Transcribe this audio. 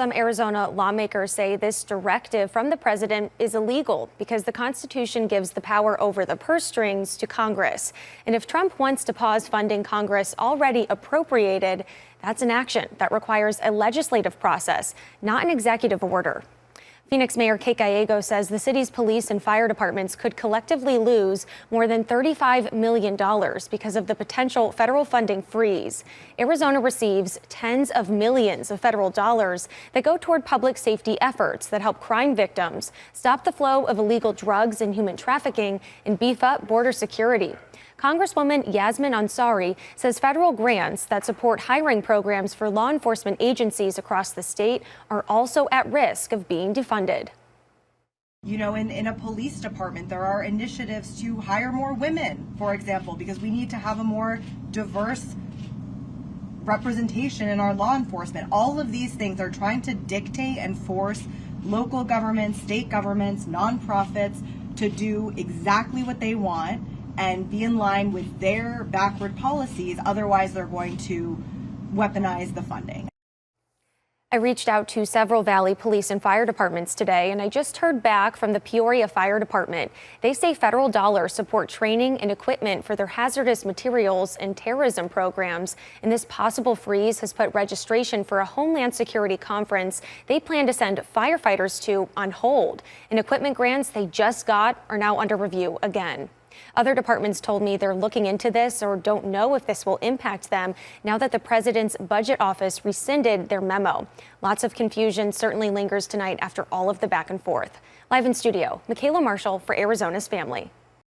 Some Arizona lawmakers say this directive from the president is illegal because the Constitution gives the power over the purse strings to Congress. And if Trump wants to pause funding Congress already appropriated, that's an action that requires a legislative process, not an executive order. Phoenix Mayor Kate Gallego says the city's police and fire departments could collectively lose more than $35 million because of the potential federal funding freeze. Arizona receives tens of millions of federal dollars that go toward public safety efforts that help crime victims, stop the flow of illegal drugs and human trafficking, and beef up border security. Congresswoman Yasmin Ansari says federal grants that support hiring programs for law enforcement agencies across the state are also at risk of being defunded. You know, in a police department, there are initiatives to hire more women, for example, because we need to have a more diverse representation in our law enforcement. All of these things are trying to dictate and force local governments, state governments, nonprofits to do exactly what they want and be in line with their backward policies. Otherwise, they're going to weaponize the funding. I reached out to several Valley police and fire departments today, and I just heard back from the Peoria Fire Department. They say federal dollars support training and equipment for their hazardous materials and terrorism programs. And this possible freeze has put registration for a Homeland Security conference they plan to send firefighters to on hold. And equipment grants they just got are now under review again. Other departments told me they're looking into this or don't know if this will impact them now that the president's budget office rescinded their memo. Lots of confusion certainly lingers tonight after all of the back and forth. Live in studio, Micaela Marshall for Arizona's Family.